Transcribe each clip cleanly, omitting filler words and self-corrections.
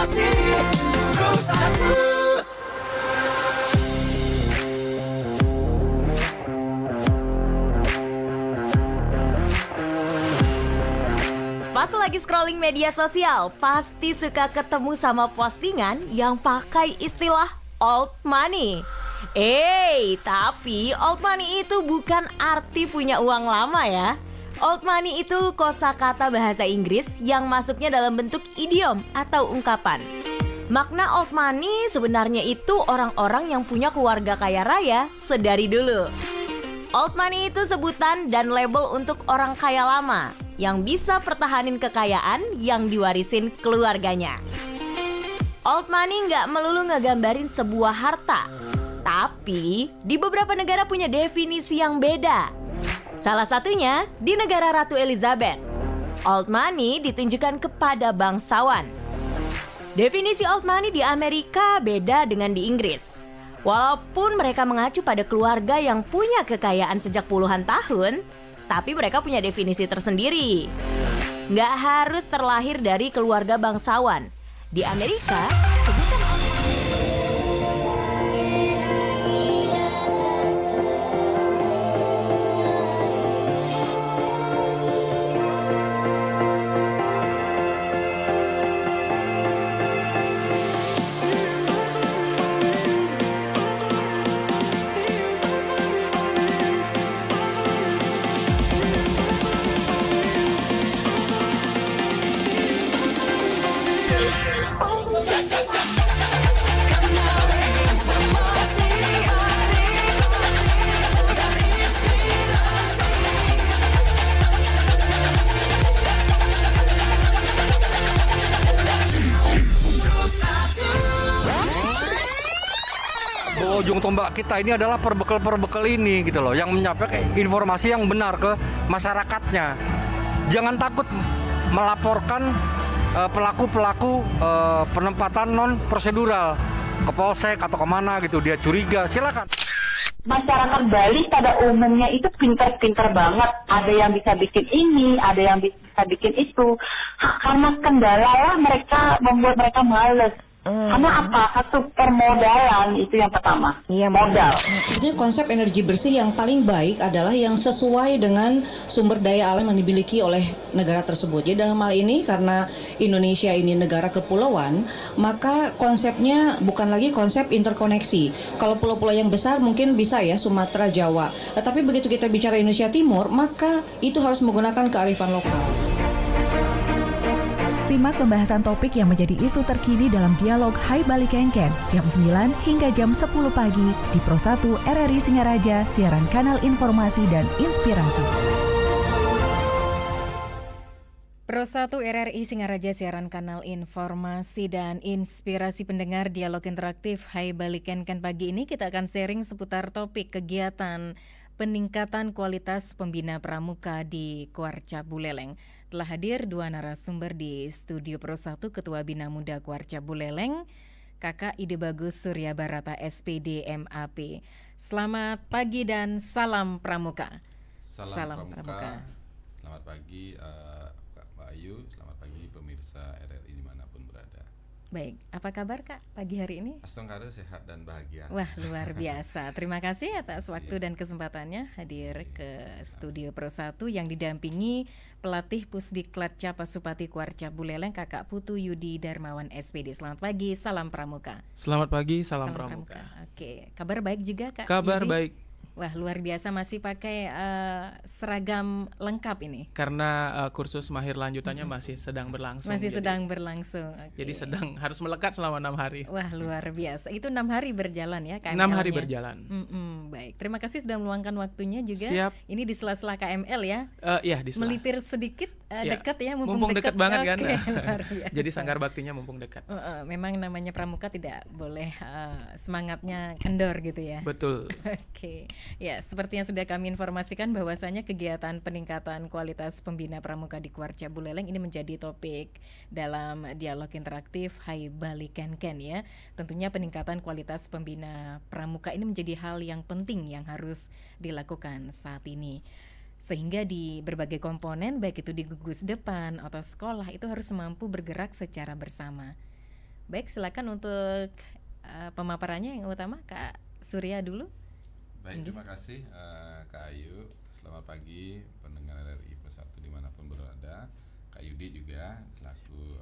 Informasi Pro 1. Pas lagi scrolling media sosial, pasti suka ketemu sama postingan yang pakai istilah old money. Tapi old money itu bukan arti punya uang lama ya. Old money itu kosakata bahasa Inggris yang masuknya dalam bentuk idiom atau ungkapan. Makna old money sebenarnya itu orang-orang yang punya keluarga kaya raya sedari dulu. Old money itu sebutan dan label untuk orang kaya lama yang bisa pertahanin kekayaan yang diwarisin keluarganya. Old money nggak melulu ngegambarin sebuah harta, tapi di beberapa negara punya definisi yang beda. Salah satunya di negara Ratu Elizabeth. Old money ditunjukkan kepada bangsawan. Definisi old money di Amerika beda dengan di Inggris. Walaupun mereka mengacu pada keluarga yang punya kekayaan sejak puluhan tahun, tapi mereka punya definisi tersendiri. Nggak harus terlahir dari keluarga bangsawan. Di Amerika, sebutan ujung tombak kita ini adalah perbekal ini gitu loh, yang menyampaikan informasi yang benar ke masyarakatnya. Jangan takut melaporkan pelaku-pelaku penempatan non prosedural ke polsek atau kemana gitu, dia curiga, silakan. Masyarakat Bali pada umumnya itu pintar-pintar banget. Ada yang bisa bikin ini, ada yang bisa bikin itu. Karena kendala lah mereka membuat mereka males. Karena apa? Satu permodalan itu yang pertama. Iya, modal. Sebetulnya konsep energi bersih yang paling baik adalah yang sesuai dengan sumber daya alam yang dimiliki oleh negara tersebut. Jadi dalam hal ini karena Indonesia ini negara kepulauan, maka konsepnya bukan lagi konsep interkoneksi. Kalau pulau-pulau yang besar mungkin bisa ya Sumatera, Jawa. Tetapi begitu kita bicara Indonesia Timur, maka itu harus menggunakan kearifan lokal. Simak pembahasan topik yang menjadi isu terkini dalam dialog Hai Bali Kenken jam 9 hingga jam 10 pagi di Pro 1 RRI Singaraja, siaran kanal informasi dan inspirasi. Pro 1 RRI Singaraja, siaran kanal informasi dan inspirasi pendengar dialog interaktif Hai Bali Kenken. Pagi ini kita akan sharing seputar topik kegiatan peningkatan kualitas pembina pramuka di Kuarca Buleleng. Telah hadir dua narasumber di studio Pro 1, Ketua Bina Muda Kuarca Buleleng, Kakak Ide Bagus Surya Barata SPD MAP. Selamat pagi dan salam pramuka. Salam pramuka. Selamat pagi Mbak Ayu, selamat pagi pemirsa RRI dimanapun berada. Baik, apa kabar Kak pagi hari ini? Astongkado sehat dan bahagia. Wah, luar biasa. Terima kasih atas waktu dan kesempatannya hadir ke studio Pro 1 yang didampingi pelatih Pusdiklat Capasupati Kuarca Buleleng, Kakak Putu Yudi Darmawan SPD. Selamat pagi, salam pramuka. Selamat pagi, salam pramuka. Oke, kabar baik juga Kak Kabar Yudi? baik. Wah, luar biasa, masih pakai seragam lengkap ini. Karena kursus mahir lanjutannya masih sedang berlangsung. Masih sedang berlangsung. Okay. Jadi sedang harus melekat selama 6 hari. Wah, luar biasa. Itu 6 hari berjalan ya KML-nya. 6 hari berjalan. Baik, terima kasih sudah meluangkan waktunya juga. Siap. Ini di sela-sela KML ya. Iya, di sela. Melipir sedikit dekat ya, mumpung dekat banget kan. Luar biasa. Jadi sanggar baktinya mumpung dekat. Memang namanya pramuka tidak boleh semangatnya kendor gitu ya. Betul. Oke. Ya, seperti yang sudah kami informasikan bahwasanya kegiatan peningkatan kualitas pembina pramuka di Kuarca Buleleng ini menjadi topik dalam dialog interaktif Hai Bali Kenken ya. Tentunya peningkatan kualitas pembina pramuka ini menjadi hal yang penting yang harus dilakukan saat ini. Sehingga di berbagai komponen, baik itu di gugus depan atau sekolah, itu harus mampu bergerak secara bersama. Baik, silakan untuk pemaparannya yang utama Kak Surya dulu. Baik, terima kasih Kak Ayu. Selamat pagi pendengar RRI Persatu dimanapun berada. Kak Yudi juga selaku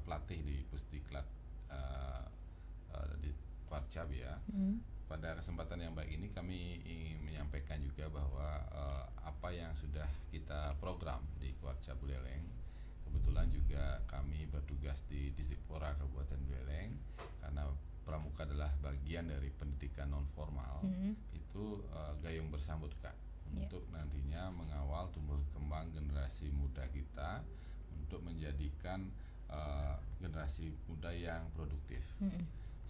pelatih di Pusdiklat di Kuarcap ya. Pada kesempatan yang baik ini kami ingin menyampaikan juga bahwa apa yang sudah kita program di Kuarcap Buleleng, kebetulan juga kami bertugas di Distipora Kabupaten Buleleng karena pramuka adalah bagian dari pendidikan non formal. Itu gayung bersambut Kak untuk nantinya mengawal tumbuh kembang generasi muda kita untuk menjadikan generasi muda yang produktif.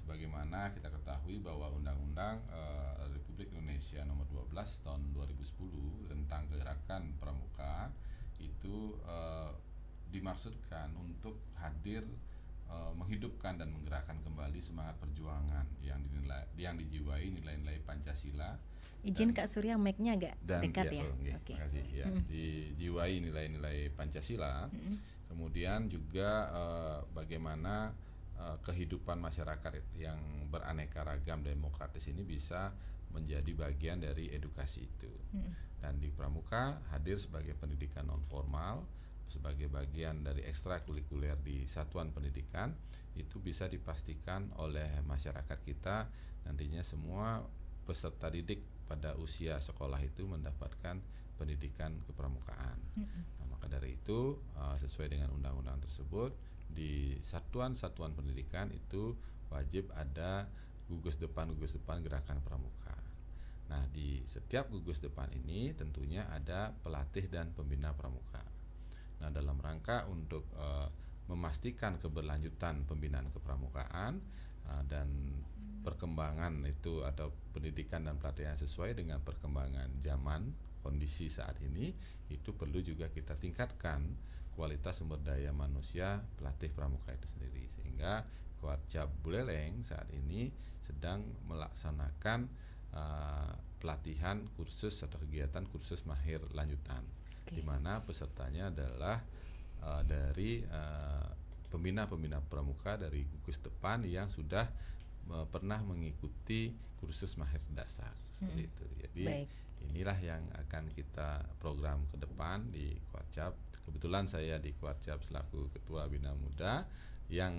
Sebagaimana kita ketahui bahwa Undang-Undang Republik Indonesia Nomor 12 Tahun 2010 tentang Gerakan Pramuka itu dimaksudkan untuk hadir menghidupkan dan menggerakkan kembali semangat perjuangan yang dijiwai nilai-nilai Pancasila. Izin Kak Surya, mic-nya agak dekat ya. Oke. Terima kasih ya. Dijiwai nilai-nilai Pancasila. Kemudian juga bagaimana kehidupan masyarakat yang beraneka ragam demokratis ini bisa menjadi bagian dari edukasi itu. Dan di Pramuka hadir sebagai pendidikan non formal, sebagai bagian dari ekstrakurikuler di satuan pendidikan, itu bisa dipastikan oleh masyarakat kita nantinya semua peserta didik pada usia sekolah itu mendapatkan pendidikan kepramukaan. Nah, maka dari itu sesuai dengan undang-undang tersebut, di satuan-satuan pendidikan itu wajib ada gugus depan gerakan pramuka. Nah, di setiap gugus depan ini tentunya ada pelatih dan pembina pramuka. Nah, dalam rangka untuk memastikan keberlanjutan pembinaan kepramukaan dan perkembangan itu atau pendidikan dan pelatihan sesuai dengan perkembangan zaman kondisi saat ini, itu perlu juga kita tingkatkan kualitas sumber daya manusia pelatih pramuka itu sendiri, sehingga Kuarcap Buleleng saat ini sedang melaksanakan pelatihan kursus atau kegiatan kursus mahir lanjutan, di mana pesertanya adalah dari pembina-pembina pramuka dari gugus depan yang sudah pernah mengikuti kursus mahir dasar seperti itu. Jadi inilah yang akan kita program ke depan di Kuarcap. Kebetulan saya di Kuarcap selaku Ketua Bina Muda yang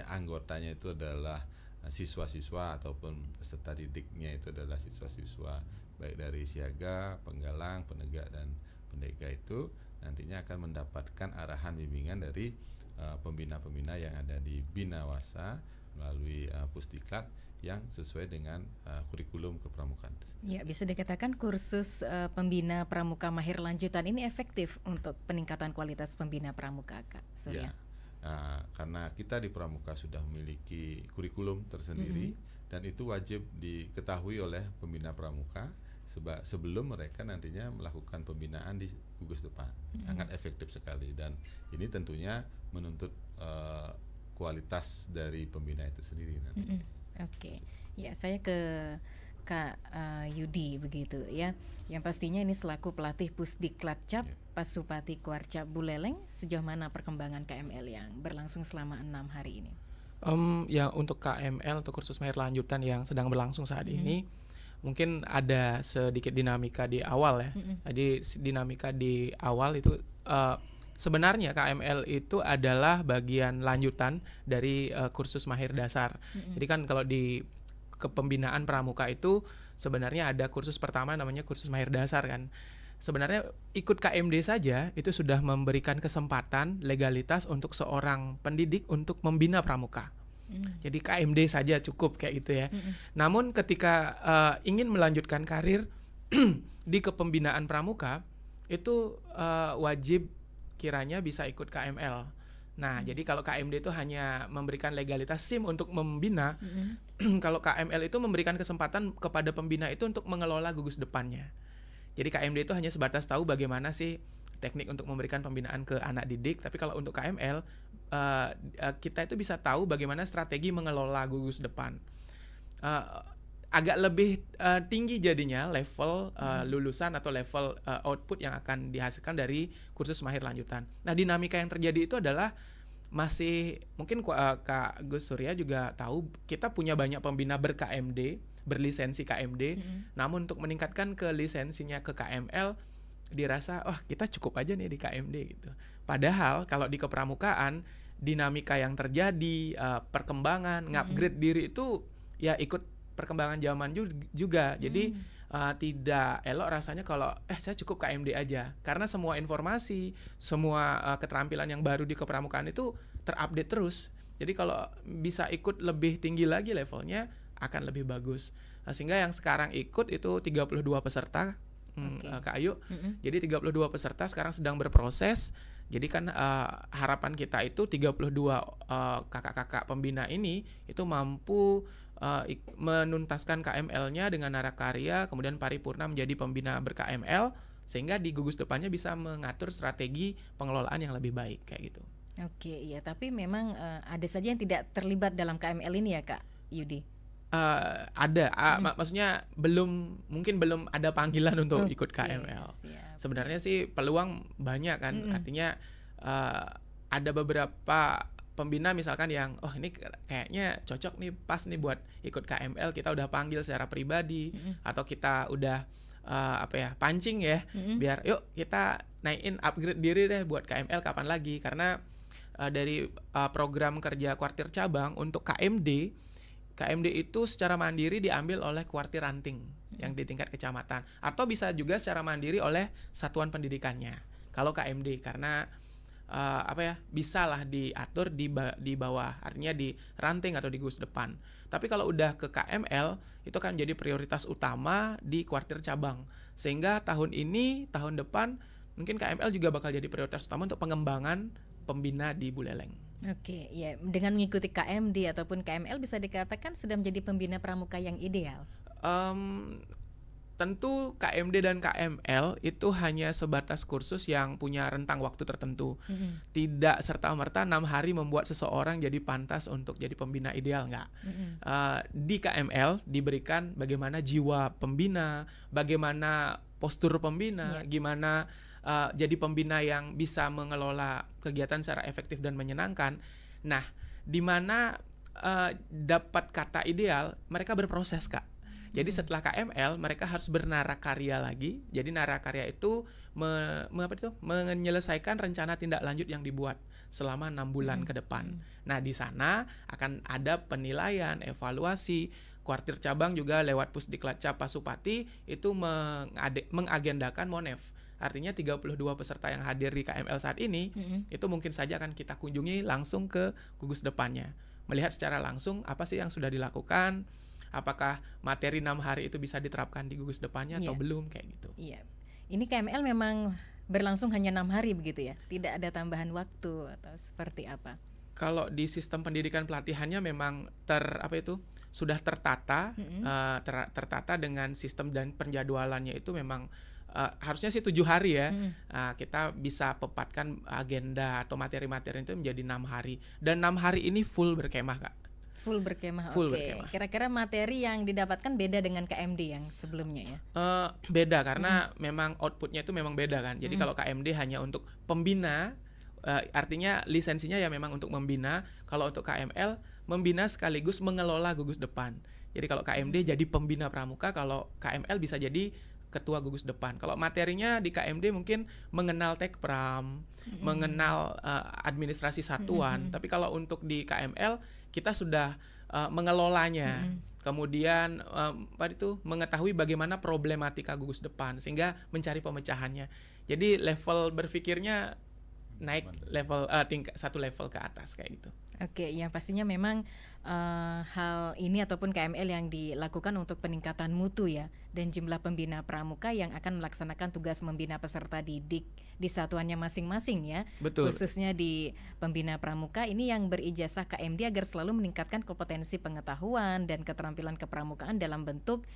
anggotanya itu adalah siswa-siswa ataupun peserta didiknya itu adalah siswa-siswa baik dari siaga, penggalang, penegak dan pendega, itu nantinya akan mendapatkan arahan bimbingan dari pembina-pembina yang ada di Binawasa melalui Pusdiklat yang sesuai dengan kurikulum kepramukaan. Ya, bisa dikatakan kursus pembina pramuka mahir lanjutan ini efektif untuk peningkatan kualitas pembina pramuka, Kak Surya. Ya, karena kita di pramuka sudah memiliki kurikulum tersendiri dan itu wajib diketahui oleh pembina pramuka sebelum mereka nantinya melakukan pembinaan di gugus depan. Sangat efektif sekali, dan ini tentunya menuntut kualitas dari pembina itu sendiri nanti. Oke, ya saya ke Kak Yudi begitu ya. Yang pastinya ini selaku pelatih Pusdiklat Cap Pasupati Kuarcap Buleleng, sejauh mana perkembangan KML yang berlangsung selama 6 hari ini? Ya, untuk KML untuk kursus mahir lanjutan yang sedang berlangsung saat ini, mungkin ada sedikit dinamika di awal ya. Jadi dinamika di awal itu sebenarnya KML itu adalah bagian lanjutan dari kursus mahir dasar. Jadi kan kalau di kepembinaan pramuka itu sebenarnya ada kursus pertama namanya kursus mahir dasar kan. Sebenarnya ikut KMD saja itu sudah memberikan kesempatan legalitas untuk seorang pendidik untuk membina pramuka. Jadi KMD saja cukup kayak gitu ya. Namun ketika ingin melanjutkan karir di kepembinaan pramuka itu wajib kiranya bisa ikut KML. Nah, jadi kalau KMD itu hanya memberikan legalitas SIM untuk membina, kalau KML itu memberikan kesempatan kepada pembina itu untuk mengelola gugus depannya. Jadi KMD itu hanya sebatas tahu bagaimana sih teknik untuk memberikan pembinaan ke anak didik, tapi kalau untuk KML kita itu bisa tahu bagaimana strategi mengelola gugus depan. Agak lebih tinggi jadinya level lulusan atau level output yang akan dihasilkan dari kursus mahir lanjutan. Nah, dinamika yang terjadi itu adalah masih mungkin Kak Gus Surya juga tahu kita punya banyak pembina ber-KMD, berlisensi KMD. Namun untuk meningkatkan ke lisensinya ke KML dirasa kita cukup aja nih di KMD gitu. Padahal kalau di kepramukaan dinamika yang terjadi, perkembangan, ngupgrade diri itu ya ikut perkembangan zaman juga. Jadi tidak elok rasanya kalau saya cukup KMD aja, karena semua informasi, semua keterampilan yang baru di kepramukaan itu terupdate terus. Jadi kalau bisa ikut lebih tinggi lagi levelnya akan lebih bagus. Sehingga yang sekarang ikut itu 32 peserta, Kak Ayu. Jadi 32 peserta sekarang sedang berproses. Jadi kan harapan kita itu 32 kakak-kakak pembina ini itu mampu menuntaskan KML-nya dengan narakarya, kemudian paripurna menjadi pembina ber-KML, sehingga di gugus depannya bisa mengatur strategi pengelolaan yang lebih baik kayak gitu. Oke, iya, tapi memang ada saja yang tidak terlibat dalam KML ini ya Kak Yudi? Ada, maksudnya mungkin belum ada panggilan untuk ikut KML. Siap. Sebenarnya sih peluang banyak kan, artinya ada beberapa pembina misalkan yang ini kayaknya cocok nih, pas nih buat ikut KML, kita udah panggil secara pribadi atau kita udah pancing ya, biar yuk kita naikin upgrade diri deh buat KML kapan lagi, karena dari program kerja kuartir cabang untuk KMD itu secara mandiri diambil oleh kuartir ranting yang di tingkat kecamatan, atau bisa juga secara mandiri oleh satuan pendidikannya kalau KMD, karena bisa lah diatur di bawah, artinya di ranting atau di gugus depan. Tapi kalau udah ke KML itu kan jadi prioritas utama di kuartir cabang, sehingga tahun depan mungkin KML juga bakal jadi prioritas utama untuk pengembangan pembina di Buleleng. Oke, ya, dengan mengikuti KMD ataupun KML bisa dikatakan sudah menjadi pembina pramuka yang ideal. Tentu KMD dan KML itu hanya sebatas kursus yang punya rentang waktu tertentu. Tidak serta-merta 6 hari membuat seseorang jadi pantas untuk jadi pembina ideal, enggak. Di KML diberikan bagaimana jiwa pembina, bagaimana postur pembina, gimana jadi pembina yang bisa mengelola kegiatan secara efektif dan menyenangkan. Nah, di mana dapat kata ideal, mereka berproses, Kak. Jadi setelah KML mereka harus bernarakarya lagi. Jadi narakarya itu menyelesaikan rencana tindak lanjut yang dibuat selama 6 bulan ke depan. Nah, di sana akan ada penilaian, evaluasi. Kuartir cabang juga lewat Pusdiklat Cap Pasupati itu mengagendakan Monef. Artinya 32 peserta yang hadir di KML saat ini itu mungkin saja akan kita kunjungi langsung ke gugus depannya. Melihat secara langsung apa sih yang sudah dilakukan, apakah materi 6 hari itu bisa diterapkan di gugus depannya atau belum, kayak gitu. Iya. Ini KML memang berlangsung hanya 6 hari begitu ya? Tidak ada tambahan waktu atau seperti apa? Kalau di sistem pendidikan pelatihannya memang sudah tertata, tertata dengan sistem dan penjadwalannya itu memang harusnya sih 7 hari ya. Kita bisa pepatkan agenda atau materi-materi itu menjadi 6 hari. Dan 6 hari ini full berkemah, Kak. Full berkemah, Full oke. berkemah. Kira-kira materi yang didapatkan beda dengan KMD yang sebelumnya ya? Beda karena memang outputnya itu memang beda kan. Jadi kalau KMD hanya untuk pembina, artinya lisensinya ya memang untuk membina. Kalau untuk KML, membina sekaligus mengelola gugus depan. Jadi kalau KMD jadi pembina pramuka, kalau KML bisa jadi ketua gugus depan. Kalau materinya di KMD mungkin mengenal tekpram, mengenal administrasi satuan. Tapi kalau untuk di KML kita sudah mengelolanya. Kemudian mengetahui bagaimana problematika gugus depan sehingga mencari pemecahannya. Jadi level berpikirnya naik level satu level ke atas kayak gitu. Oke, yang pastinya memang hal ini ataupun KML yang dilakukan untuk peningkatan mutu ya, dan jumlah pembina pramuka yang akan melaksanakan tugas membina peserta didik di satuannya masing-masing ya. Betul. Khususnya di pembina pramuka ini yang berijazah KMD agar selalu meningkatkan kompetensi pengetahuan dan keterampilan kepramukaan dalam bentuk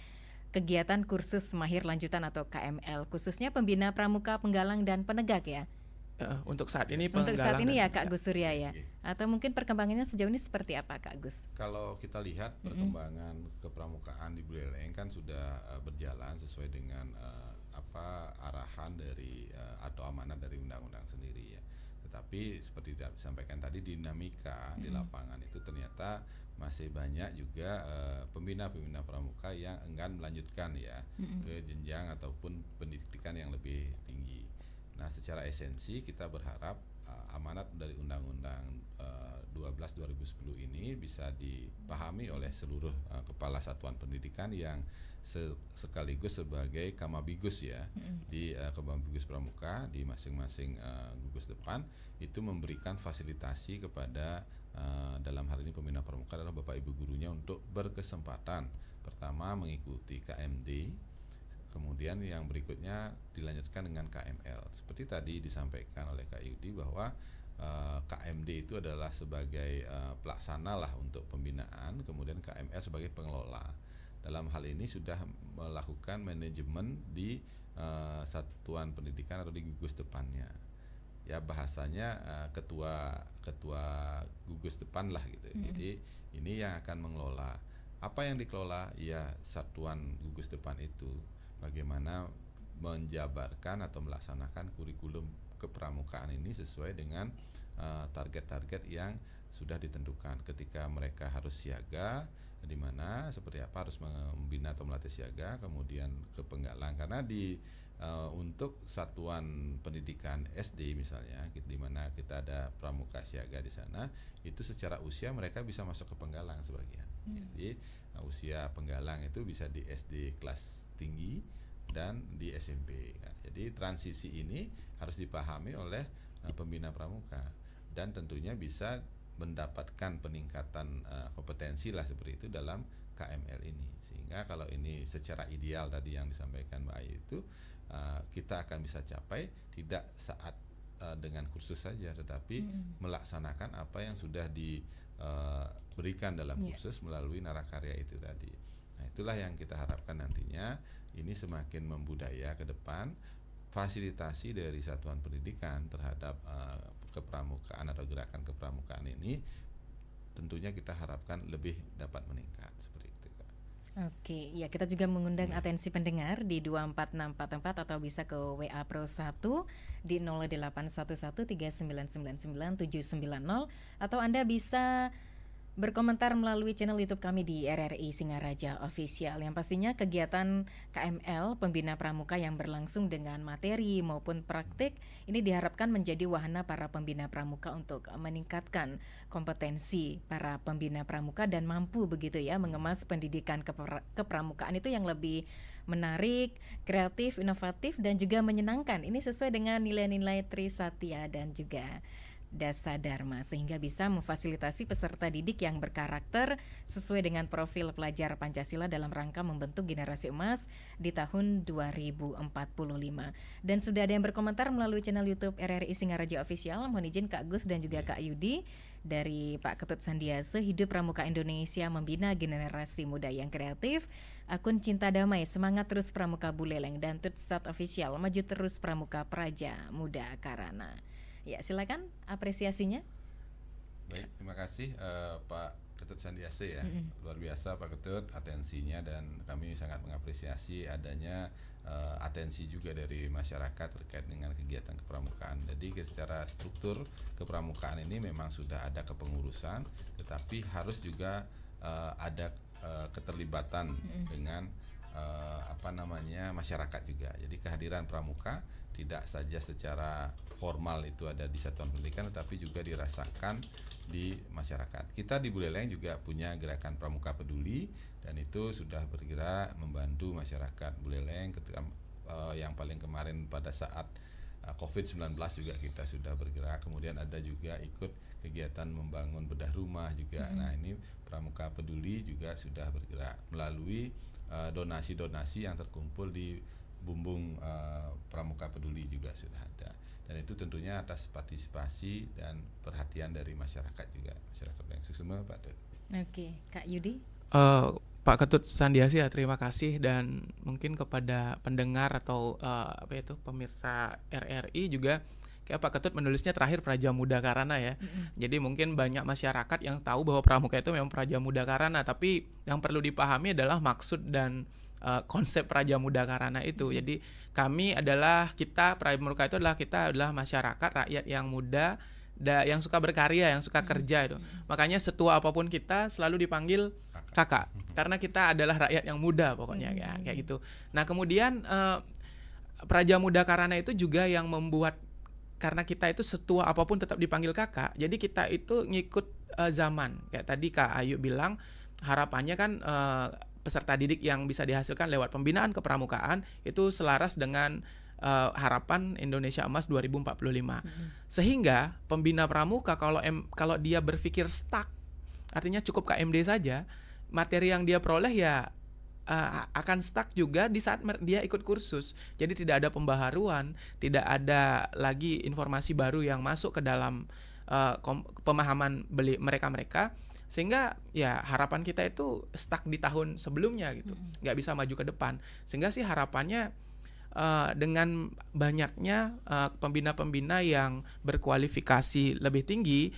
kegiatan kursus mahir lanjutan atau KML, khususnya pembina pramuka penggalang dan penegak ya. Untuk saat ini Untuk saat ini ya Kak Gus Surya ya. Atau mungkin perkembangannya sejauh ini seperti apa Kak Gus? Kalau kita lihat perkembangan kepramukaan di Buleleng kan sudah berjalan sesuai dengan arahan dari atau amanat dari undang-undang sendiri ya. Tetapi seperti disampaikan tadi, dinamika di lapangan itu ternyata masih banyak juga pembina-pembina pramuka yang enggan melanjutkan ya ke jenjang ataupun pendidikan yang lebih tinggi. Nah, secara esensi kita berharap amanat dari Undang-Undang 12 2010 ini bisa dipahami oleh seluruh kepala satuan pendidikan yang sekaligus sebagai kamabigus ya di kamabigus pramuka di masing-masing gugus depan, itu memberikan fasilitasi kepada dalam hal ini pembina pramuka adalah Bapak Ibu gurunya untuk berkesempatan pertama mengikuti KMD, kemudian yang berikutnya dilanjutkan dengan KML. Seperti tadi disampaikan oleh Kak Yudi bahwa KMD itu adalah sebagai pelaksana lah untuk pembinaan, kemudian KML sebagai pengelola. Dalam hal ini sudah melakukan manajemen di satuan pendidikan atau di gugus depannya. Ya bahasanya ketua gugus depan lah gitu. Jadi ini yang akan mengelola. Apa yang dikelola? Ya satuan gugus depan itu bagaimana menjabarkan atau melaksanakan kurikulum kepramukaan ini sesuai dengan target-target yang sudah ditentukan. Ketika mereka harus siaga, di mana seperti apa harus membina atau melatih siaga, kemudian ke penggalang. Karena untuk satuan pendidikan SD misalnya, di mana kita ada pramuka siaga di sana, itu secara usia mereka bisa masuk ke penggalang sebagian. Jadi usia penggalang itu bisa di SD kelas tinggi dan di SMP. Jadi transisi ini harus dipahami oleh pembina pramuka dan tentunya bisa mendapatkan peningkatan kompetensi lah seperti itu dalam KML ini. Sehingga kalau ini secara ideal tadi yang disampaikan Mbak Ayu itu kita akan bisa capai tidak saat dengan kursus saja, tetapi melaksanakan apa yang sudah diberikan dalam kursus melalui narakarya itu tadi. Nah, itulah yang kita harapkan nantinya ini semakin membudaya ke depan. Fasilitasi dari satuan pendidikan terhadap kepramukaan atau gerakan kepramukaan ini tentunya kita harapkan lebih dapat meningkat seperti itu, Kak. Oke, ya kita juga mengundang atensi pendengar di 24644 atau bisa ke WA Pro 1 di 081139999790 atau Anda bisa berkomentar melalui channel YouTube kami di RRI Singaraja Official. Yang pastinya kegiatan KML Pembina Pramuka yang berlangsung dengan materi maupun praktik ini diharapkan menjadi wahana para pembina pramuka untuk meningkatkan kompetensi para pembina pramuka dan mampu begitu ya mengemas pendidikan kepramukaan itu yang lebih menarik, kreatif, inovatif dan juga menyenangkan. Ini sesuai dengan nilai-nilai Trisatya dan juga Dasa Dharma sehingga bisa memfasilitasi peserta didik yang berkarakter sesuai dengan profil pelajar Pancasila dalam rangka membentuk generasi emas di tahun 2045. Dan sudah ada yang berkomentar melalui channel YouTube RRI Singaraja Official. Mohon izin Kak Gus dan juga Kak Yudi dari Pak Ketut Sandiase, hidup pramuka Indonesia membina generasi muda yang kreatif. Akun Cinta Damai, semangat terus pramuka Buleleng, dan Tutsat Official, maju terus pramuka Praja Muda Karana. Ya, silakan apresiasinya. Baik, terima kasih Pak Ketut Sandiase ya. Luar biasa Pak Ketut atensinya, dan kami sangat mengapresiasi adanya atensi juga dari masyarakat terkait dengan kegiatan kepramukaan. Jadi secara struktur kepramukaan ini memang sudah ada kepengurusan, tetapi harus juga ada keterlibatan dengan masyarakat juga. Jadi kehadiran pramuka tidak saja secara formal itu ada di satuan pendidikan, tetapi juga dirasakan di masyarakat. Kita di Buleleng juga punya gerakan Pramuka Peduli, dan itu sudah bergerak membantu masyarakat Buleleng ketika yang paling kemarin pada saat COVID-19 juga kita sudah bergerak. Kemudian ada juga ikut kegiatan membangun bedah rumah juga. Nah, ini Pramuka Peduli juga sudah bergerak melalui donasi-donasi yang terkumpul di bumbung Pramuka Peduli juga sudah ada. Dan itu tentunya atas partisipasi dan perhatian dari masyarakat juga, masyarakat yang semua Pak Dut. Oke, Kak Yudi. Pak Ketut Sandiase ya, terima kasih, dan mungkin kepada pendengar atau pemirsa RRI juga, kayak Pak Ketut menulisnya terakhir Praja Muda Karana ya. Jadi mungkin banyak masyarakat yang tahu bahwa pramuka itu memang Praja Muda Karana, tapi yang perlu dipahami adalah maksud dan konsep Praja Muda Karana itu. Jadi Pramuka itu adalah masyarakat rakyat yang muda, yang suka berkarya, yang suka kerja itu. Makanya setua apapun kita selalu dipanggil kakak, karena kita adalah rakyat yang muda pokoknya ya, kayak gitu. Nah kemudian Praja Muda Karana itu juga yang membuat, karena kita itu setua apapun tetap dipanggil kakak, jadi kita itu ngikut zaman. Kayak tadi Kak Ayu bilang, harapannya kan peserta didik yang bisa dihasilkan lewat pembinaan kepramukaan itu selaras dengan harapan Indonesia Emas 2045. Sehingga pembina pramuka kalau dia berpikir stuck, artinya cukup KMD saja, materi yang dia peroleh ya akan stuck juga di saat dia ikut kursus. Jadi tidak ada pembaharuan, tidak ada lagi informasi baru yang masuk ke dalam pemahaman mereka, sehingga ya harapan kita itu stuck di tahun sebelumnya gitu, nggak bisa maju ke depan. Sehingga sih harapannya dengan banyaknya pembina-pembina yang berkualifikasi lebih tinggi,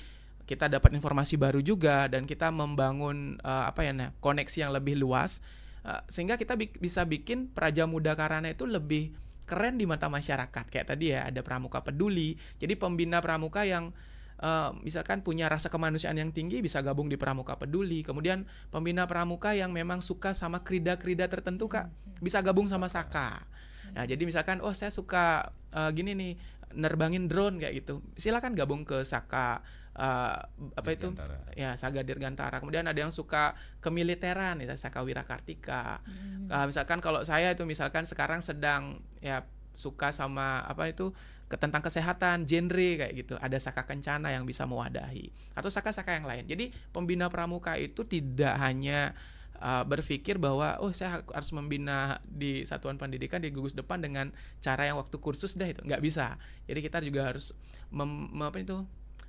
kita dapat informasi baru juga, dan kita membangun koneksi yang lebih luas, sehingga kita bisa bikin Praja Muda Karana itu lebih keren di mata masyarakat. Kayak tadi ya, ada pramuka peduli. Jadi pembina pramuka yang misalkan punya rasa kemanusiaan yang tinggi bisa gabung di pramuka peduli. Kemudian pembina pramuka yang memang suka sama krida-krida tertentu Kak, bisa gabung sama Saka. Nah, jadi misalkan saya suka gini nih, nerbangin drone kayak gitu, silakan gabung ke Saka Dirgantara. Ya, Saga Dirgantara. Kemudian ada yang suka kemiliteran, ya Saka Wirakartika. Misalkan kalau saya itu misalkan sekarang sedang ya suka sama tentang kesehatan, genre kayak gitu, ada Saka Kencana yang bisa mewadahi, atau Saka-Saka yang lain. Jadi pembina pramuka itu tidak hanya berpikir bahwa saya harus membina di satuan pendidikan di gugus depan dengan cara yang waktu kursus itu nggak bisa. Jadi kita juga harus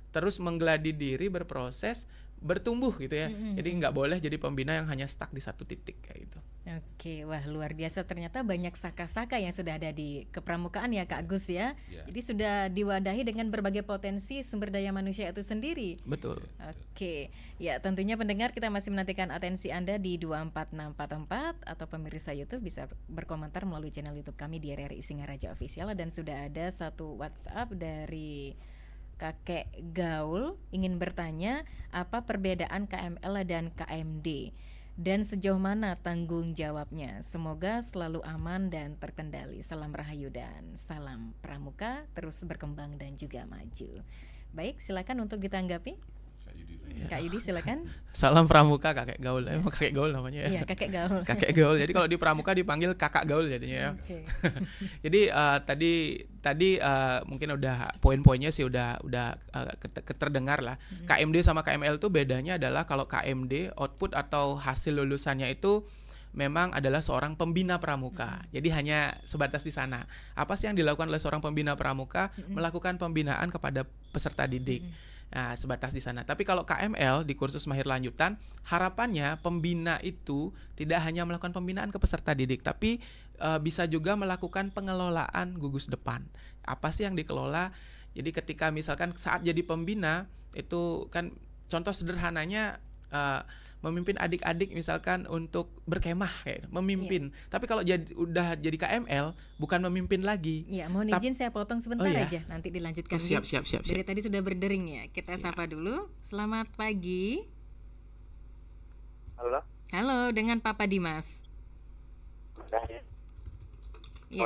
terus menggeladi diri, berproses, bertumbuh gitu ya. Jadi nggak boleh jadi pembina yang hanya stuck di satu titik kayak gitu. Oke, wah luar biasa, ternyata banyak saka-saka yang sudah ada di kepramukaan ya Kak Gus ya. Jadi sudah diwadahi dengan berbagai potensi sumber daya manusia itu sendiri. Betul. Oke, ya tentunya pendengar, kita masih menantikan atensi Anda di 24644 atau pemirsa YouTube bisa berkomentar melalui channel YouTube kami di RRI Singaraja Official. Dan sudah ada satu WhatsApp dari Kakek Gaul ingin bertanya, apa perbedaan KML dan KMD dan sejauh mana tanggung jawabnya? Semoga selalu aman dan terkendali. Salam Rahayu dan salam Pramuka terus berkembang dan juga maju. Baik, silakan untuk ditanggapi. Kak Yudi silakan. Salam Pramuka Kakek Gaul. Emang Kakek Gaul namanya ya? Iya, Kakek Gaul. Kakek Gaul. Jadi kalau di Pramuka dipanggil Kakak Gaul jadinya ya. Okay. Jadi tadi mungkin udah poin-poinnya sih udah terdengar lah. KMD sama KML tuh bedanya adalah kalau KMD output atau hasil lulusannya itu memang adalah seorang pembina pramuka. Jadi hanya sebatas di sana. Apa sih yang dilakukan oleh seorang pembina pramuka? Melakukan pembinaan kepada peserta didik. Nah, sebatas di sana. Tapi kalau KML di kursus mahir lanjutan, harapannya pembina itu tidak hanya melakukan pembinaan ke peserta didik, tapi bisa juga melakukan pengelolaan gugus depan. Apa sih yang dikelola? Jadi ketika misalkan saat jadi pembina itu kan contoh sederhananya memimpin adik-adik misalkan untuk berkemah kayak memimpin. Tapi kalau udah jadi KML bukan memimpin lagi. Ya, mohon izin saya potong sebentar aja, nanti dilanjutkan. Siap. Dari tadi sudah berdering ya. Kita sapa dulu. Selamat pagi. Halo, dengan Papa Dimas. Ya.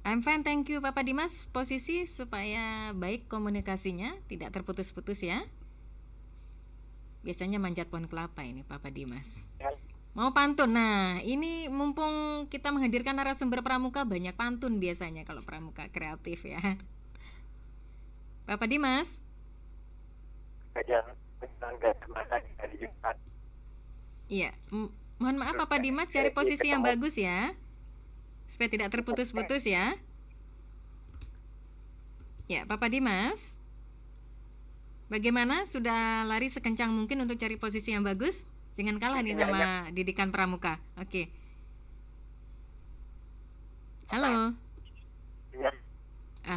I'm fine, thank you Papa Dimas. Posisi supaya baik komunikasinya, tidak terputus-putus ya. Biasanya manjat pohon kelapa ini Papa Dimas. Mau pantun. Nah, ini mumpung kita menghadirkan narasumber pramuka, banyak pantun biasanya kalau pramuka kreatif ya. Papa Dimas. Iya, mohon maaf Papa Dimas, cari posisi yang bagus ya, supaya tidak terputus-putus ya. Ya, Papa Dimas. Bagaimana? Sudah lari sekencang mungkin untuk cari posisi yang bagus? Jangan kalah nih sama didikan pramuka. Oke. Halo.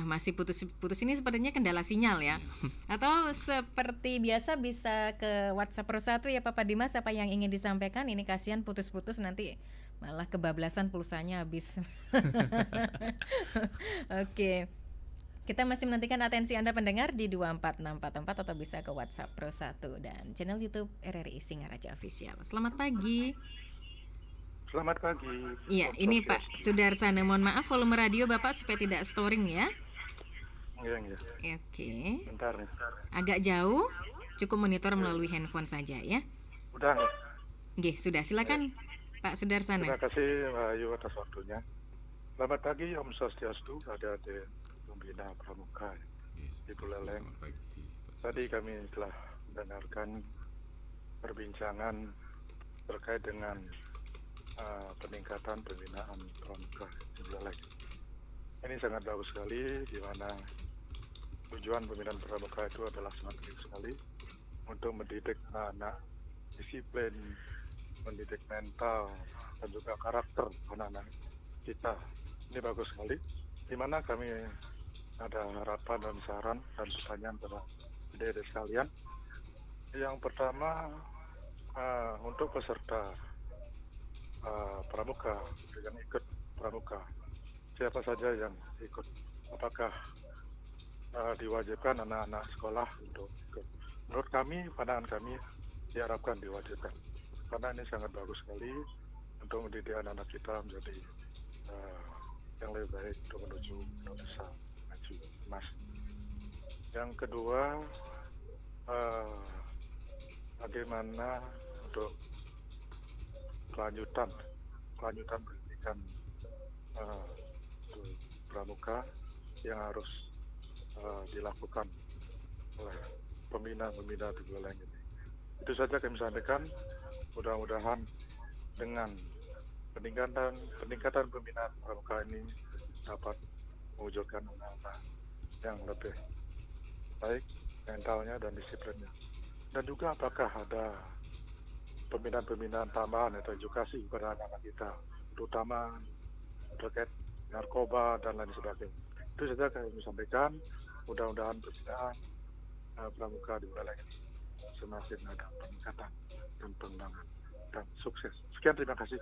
Masih putus-putus, ini sepertinya kendala sinyal ya. Atau seperti biasa bisa ke WhatsApp Pro 1 ya Papa Dimas, apa yang ingin disampaikan. Ini kasihan putus-putus, nanti Malah kebablasan pulsanya habis. Oke. Kita masih menantikan atensi Anda pendengar di 24644 atau bisa ke WhatsApp Pro 1 dan channel YouTube RRI Singaraja Official. Selamat pagi. Selamat pagi. Iya, ini Pak Sudarsana. Mohon maaf volume radio Bapak supaya tidak storing ya. Iya. Oke. Bentar nih. Agak jauh, cukup monitor melalui handphone saja ya. Udah nih. Nggih, sudah. Silakan Pak Sudarsana. Terima kasih Mbak Ayu atas waktunya. Selamat pagi Om Swastiastu, adik-adik pembina pramuka di Buleleng. Tadi kami telah mendengarkan perbincangan terkait dengan peningkatan pembinaan pramuka di Buleleng. Ini sangat bagus sekali, di mana tujuan pembinaan pramuka itu adalah sangat penting sekali untuk mendidik anak disiplin, mendidik mental, dan juga karakter anak-anak kita. Ini bagus sekali, di mana kami ada harapan dan saran dan pertanyaan kepada adik-adik sekalian. Yang pertama, untuk peserta pramuka yang ikut pramuka, siapa saja yang ikut, apakah diwajibkan anak-anak sekolah untuk ikut? Menurut kami, pandangan kami diharapkan diwajibkan, karena ini sangat bagus sekali untuk mendidik anak-anak kita menjadi yang lebih baik untuk menuju Indonesia maju emas. Yang kedua, bagaimana untuk kelanjutan pendidikan untuk pramuka yang harus dilakukan oleh pembina-pembina di Buleleng ini. Itu saja kami sampaikan. Mudah-mudahan dengan peningkatan pembinaan pramuka ini dapat mewujudkan anak-anak yang lebih baik mentalnya dan disiplinnya. Dan juga apakah ada pembinaan-pembinaan tambahan atau edukasi kepada anak-anak kita, terutama terkait narkoba dan lain sebagainya. Itu saja kami sampaikan. Mudah-mudahan pembinaan pramuka di Buleleng ini semakin ada peningkatan dan pengembangan dan sukses. Sekian, terima kasih.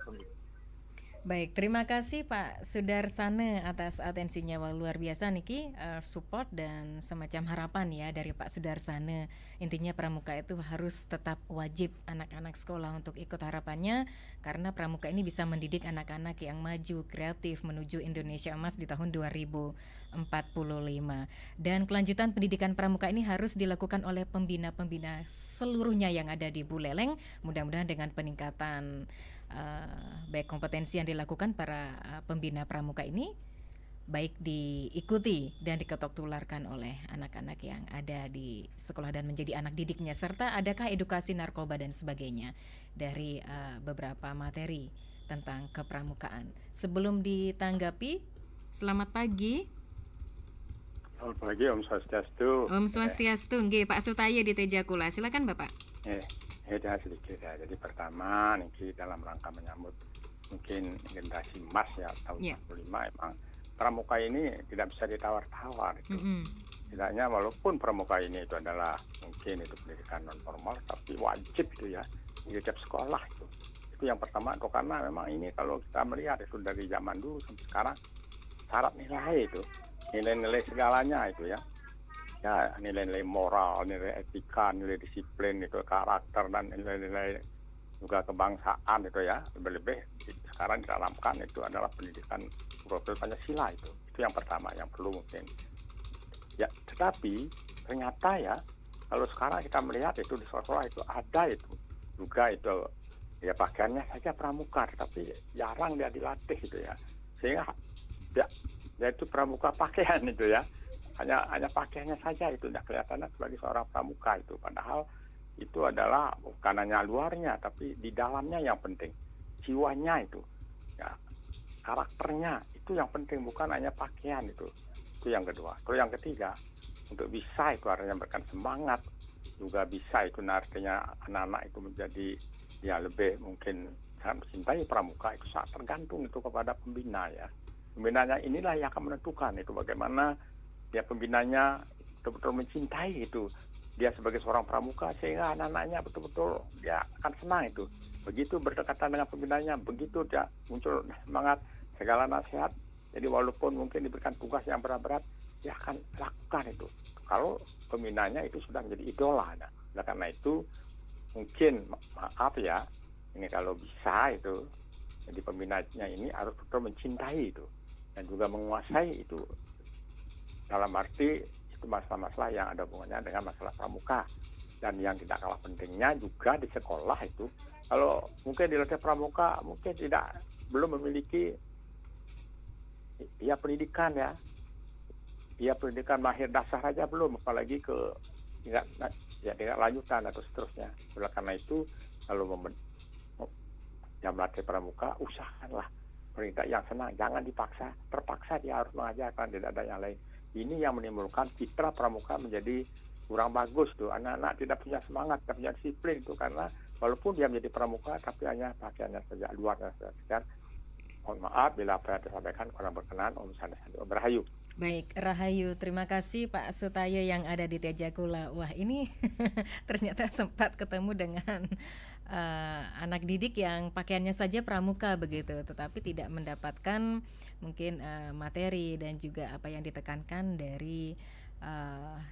Baik, terima kasih Pak Sudarsana atas atensinya. Wah, luar biasa niki support dan semacam harapan ya dari Pak Sudarsana. Intinya pramuka itu harus tetap wajib anak-anak sekolah untuk ikut, harapannya karena pramuka ini bisa mendidik anak-anak yang maju, kreatif menuju Indonesia emas di tahun 2045. Dan kelanjutan pendidikan pramuka ini harus dilakukan oleh pembina-pembina seluruhnya yang ada di Buleleng. Mudah-mudahan dengan peningkatan baik kompetensi yang dilakukan para pembina pramuka ini baik diikuti dan diketok tularkan oleh anak-anak yang ada di sekolah dan menjadi anak didiknya, serta adakah edukasi narkoba dan sebagainya dari beberapa materi tentang kepramukaan. Sebelum ditanggapi, selamat pagi. Selamat pagi Om Swastiastu. Om Swastiastu, nggih Pak Sutaya di Tejakula. Silakan Bapak. Sedikit ya. Jadi pertama niki dalam rangka menyambut mungkin generasi emas ya tahun 45, emang pramuka ini tidak bisa ditawar-tawar itu. Tidaknya walaupun pramuka ini itu adalah mungkin itu pendidikan non formal, tapi wajib itu ya di setiap sekolah itu. Itu yang pertama itu, karena memang ini kalau kita melihat itu dari zaman dulu sampai sekarang syarat nilai itu, nilai-nilai segalanya itu ya. Ya, nilai-nilai moral, nilai etika, nilai disiplin, itu karakter, dan nilai-nilai juga kebangsaan itu ya. Lebih-lebih sekarang didalamkan itu adalah pendidikan profil Pancasila itu. Itu yang pertama yang perlu mungkin. Ya, tetapi ternyata ya kalau sekarang kita melihat itu di sekolah itu ada itu juga itu ya pakaiannya saja pramuka, tapi jarang dia dilatih itu ya. Sehingga ya itu pramuka pakaian itu ya. Hanya pakaiannya saja itu tidak kelihatan sebagai seorang pramuka itu, padahal itu adalah bukan hanya luarnya tapi di dalamnya yang penting, jiwanya itu ya, karakternya itu yang penting, bukan hanya pakaian itu yang kedua. Terus yang ketiga, untuk bisa itu artinya memberikan semangat, juga bisa itu artinya anak-anak itu menjadi ya lebih mungkin sangat mencintai pramuka, itu sangat tergantung itu kepada pembina ya. Pembinanya inilah yang akan menentukan itu bagaimana ya pembinanya betul-betul mencintai itu dia sebagai seorang pramuka, sehingga anak-anaknya betul-betul dia akan senang itu. Begitu berdekatan dengan pembinanya, begitu dia muncul semangat, segala nasihat. Jadi walaupun mungkin diberikan tugas yang berat-berat, dia akan lakukan itu. Kalau pembinanya itu sudah menjadi idola. Nah, karena itu mungkin maaf ya, ini kalau bisa itu, jadi pembinanya ini harus betul mencintai itu dan juga menguasai itu. Dalam arti itu masalah-masalah yang ada hubungannya dengan masalah pramuka. Dan yang tidak kalah pentingnya juga di sekolah itu, kalau mungkin di latih pramuka mungkin belum memiliki pendidikan pendidikan mahir dasar aja belum, apalagi ke tingkat lanjutan atau seterusnya. Oleh karena itu kalau yang melatih pramuka, usahakanlah perintah yang senang, jangan terpaksa dia harus mengajarkan, tidak ada yang lain. Ini yang menimbulkan citra pramuka menjadi kurang bagus tuh. Anak-anak tidak punya semangat, tidak punya disiplin itu, karena walaupun dia menjadi pramuka tapi hanya pakaiannya saja luar dan sekian. Mohon maaf bila apa yang disampaikan kurang berkenan. Om Santi Rahayu. Baik, Rahayu. Terima kasih Pak Sutayo yang ada di Tejakula. Wah, ini ternyata sempat ketemu dengan anak didik yang pakaiannya saja pramuka begitu, tetapi tidak mendapatkan mungkin materi dan juga apa yang ditekankan dari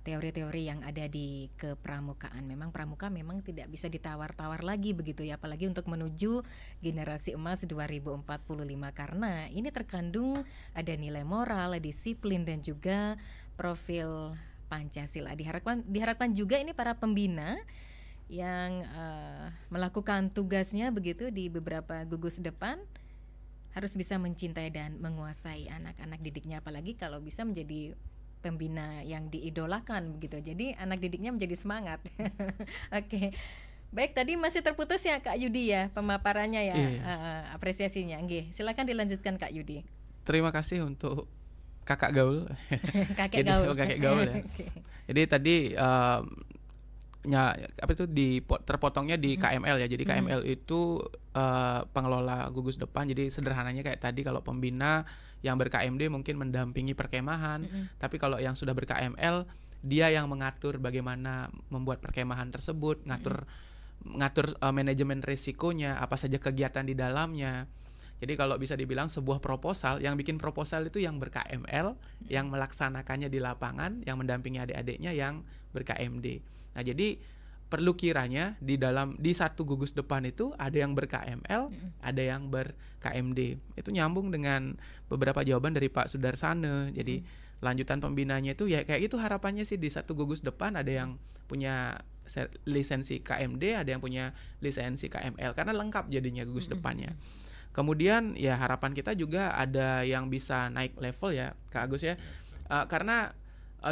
teori-teori yang ada di kepramukaan. Memang pramuka memang tidak bisa ditawar-tawar lagi begitu ya, apalagi untuk menuju generasi emas 2045, karena ini terkandung ada nilai moral, disiplin dan juga profil Pancasila. Diharapkan juga ini para pembina yang melakukan tugasnya begitu di beberapa gugus depan harus bisa mencintai dan menguasai anak-anak didiknya, apalagi kalau bisa menjadi pembina yang diidolakan begitu. Jadi anak didiknya menjadi semangat. Oke. Baik, tadi masih terputus ya Kak Yudi ya pemaparannya ya, apresiasinya. Nggih, silakan dilanjutkan Kak Yudi. Terima kasih untuk Kakak Gaul. Kakek Gaul. Kakek Gaul ya. Jadi tadi terpotongnya di KML ya. Jadi KML itu pengelola gugus depan. Jadi sederhananya kayak tadi, kalau pembina yang ber-KMD mungkin mendampingi perkemahan, tapi kalau yang sudah ber-KML dia yang mengatur bagaimana membuat perkemahan tersebut, ngatur manajemen risikonya, apa saja kegiatan di dalamnya. Jadi kalau bisa dibilang sebuah proposal, yang bikin proposal itu yang ber-KML, yang melaksanakannya di lapangan, yang mendampingi adik-adiknya yang ber-KMD. Nah, jadi perlu kiranya di satu gugus depan itu ada yang ber-KML, ada yang ber-KMD. Itu nyambung dengan beberapa jawaban dari Pak Sudarsana. Jadi lanjutan pembinanya itu ya kayak gitu, harapannya sih di satu gugus depan ada yang punya lisensi KMD, ada yang punya lisensi KML, karena lengkap jadinya gugus depannya. Kemudian ya harapan kita juga ada yang bisa naik level ya Kak Agus ya, karena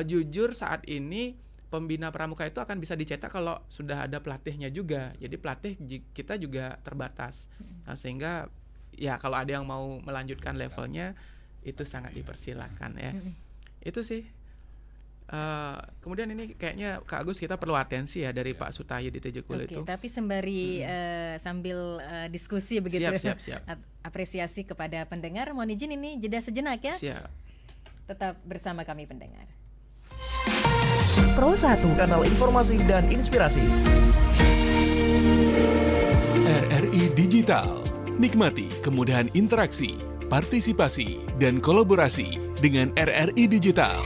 jujur saat ini pembina pramuka itu akan bisa dicetak kalau sudah ada pelatihnya juga. Jadi pelatih kita juga terbatas. Nah, sehingga ya kalau ada yang mau melanjutkan levelnya itu sangat dipersilakan ya. Itu sih. Kemudian ini kayaknya Kak Agus kita perlu atensi ya dari Pak Sutayo di Tejakula itu. Tapi sembari sambil diskusi begitu. Siap. Apresiasi kepada pendengar. Mohon izin ini jeda sejenak ya. Siap. Tetap bersama kami pendengar. Pro 1, kanal informasi dan inspirasi. RRI Digital. Nikmati kemudahan interaksi, partisipasi, dan kolaborasi dengan RRI Digital.